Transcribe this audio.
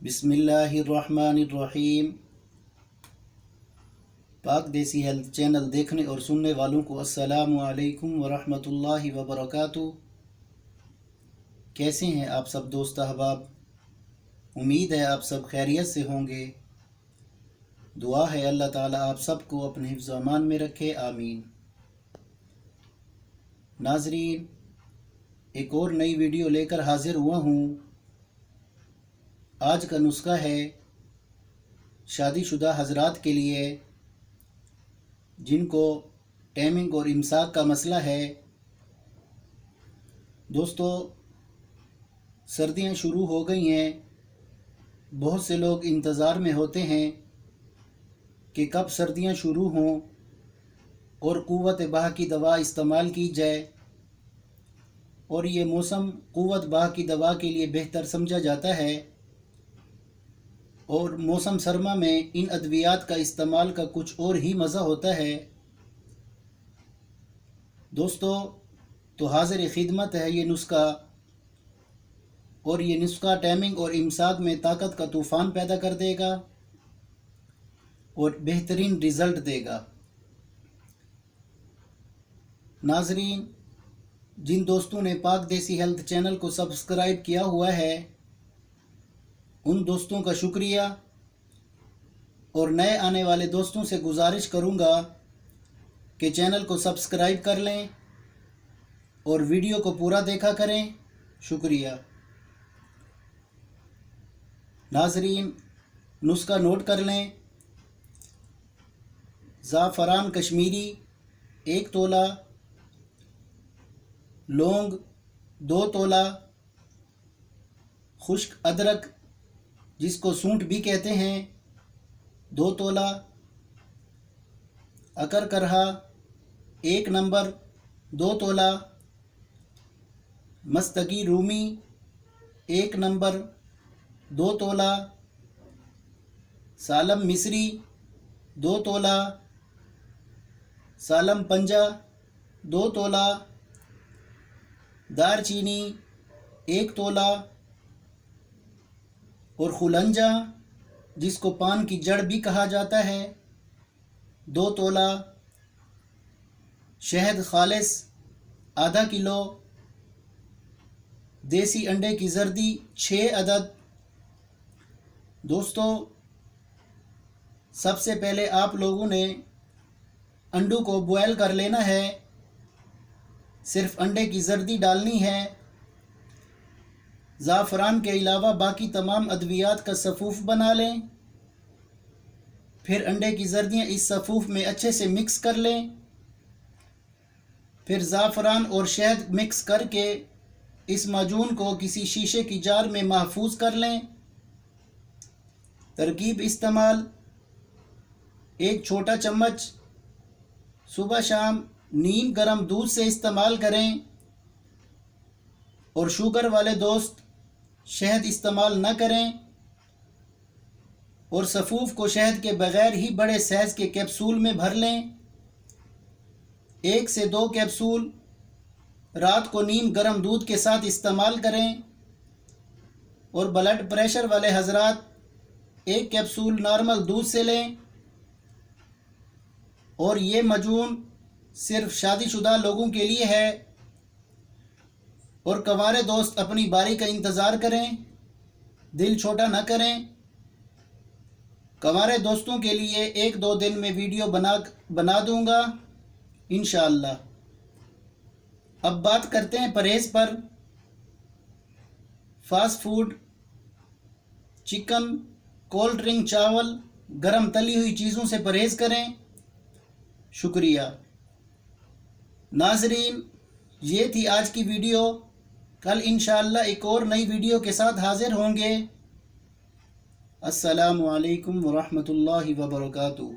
बिस्मिल्लाहिर्रहमानिर्रहीम। पाक देसी हेल्थ चैनल देखने और सुनने वालों को अस्सलामु अलैकुम वरहमतुल्लाहि वबरकातुहू। कैसे हैं आप सब दोस्त अहबाब? उम्मीद है आप सब खैरियत से होंगे। दुआ है अल्लाह ताला आप सबको अपने हिफ्ज़ व अमान में रखे, आमीन। नाज़रीन, एक और नई वीडियो लेकर हाज़िर हुआ हूँ। आज का नुस्खा है शादीशुदा हज़रात के लिए जिनको टाइमिंग और इमसाक का मसला है। दोस्तों, सर्दियां शुरू हो गई हैं। बहुत से लोग इंतज़ार में होते हैं कि कब सर्दियां शुरू हों और क़ुव्वत बाह की दवा इस्तेमाल की जाए। और ये मौसम क़ुव्वत बाह की दवा के लिए बेहतर समझा जाता है। और मौसम सरमा में इन अद्वियात का इस्तेमाल का कुछ और ही मज़ा होता है। दोस्तों, तो हाज़िर खिदमत है ये नुस्खा। और ये नुस्खा टाइमिंग और इमसाक में ताकत का तूफ़ान पैदा कर देगा और बेहतरीन रिज़ल्ट देगा। नाज़रीन, जिन दोस्तों ने पाक देसी हेल्थ चैनल को सब्सक्राइब किया हुआ है उन दोस्तों का शुक्रिया। और नए आने वाले दोस्तों से गुजारिश करूंगा कि चैनल को सब्सक्राइब कर लें और वीडियो को पूरा देखा करें। शुक्रिया। नाज़रीन, नुस्खा नोट कर लें। ज़ाफ़रान कश्मीरी 1 तोला, लौंग 2 तोला, खुश्क अदरक जिसको सूंठ भी कहते हैं 2 तोला, अकर करहा 1 नंबर 2 तोला, मस्तगी रूमी 1 नंबर 2 तोला, सालम मिस्री 2 तोला, सालम पंजा 2 तोला, दारचीनी 1 तोला और खुलंजा जिसको पान की जड़ भी कहा जाता है 2 तोला, शहद खालिस आधा किलो, देसी अंडे की जर्दी 6 अदद। दोस्तों, सबसे पहले आप लोगों ने अंडों को बॉयल कर लेना है। सिर्फ अंडे की जर्दी डालनी है। ज़ाफ़रान के अलावा बाकी तमाम अद्वियात का सफ़ूफ़ बना लें। फिर अंडे की जर्दियाँ इस सफ़ूफ़ में अच्छे से मिक्स कर लें। फिर ज़ाफ़रान और शहद मिक्स करके इस माजून को किसी शीशे की जार में महफूज कर लें। तरकीब इस्तेमाल: 1 छोटा चम्मच सुबह शाम नीम गर्म दूध से इस्तेमाल करें। और शुगर वाले दोस्त शहद इस्तेमाल न करें। और सफ़ूफ़ को शहद के बग़ैर ही बड़े साइज़ के कैप्सूल में भर लें। 1 से 2 कैप्सूल रात को नीम गर्म दूध के साथ इस्तेमाल करें। और ब्लड प्रेशर वाले हज़रात 1 कैप्सूल नॉर्मल दूध से लें। और ये मजून सिर्फ शादीशुदा लोगों के लिए है। और कंवारे दोस्त अपनी बारी का इंतज़ार करें, दिल छोटा न करें। कंवारे दोस्तों के लिए 1-2 दिन में वीडियो बना दूंगा इंशाअल्लाह। अब बात करते हैं परहेज़ पर। Fast food, chicken, cold drink, चावल, गरम तली हुई चीज़ों से परहेज़ करें। शुक्रिया। नाज़रीन, ये थी आज की वीडियो। कल इंशाअल्लाह एक और नई वीडियो के साथ हाज़िर होंगे। अस्सलामु अलैकुम वरहमतुल्लाहि वबरकातुहू।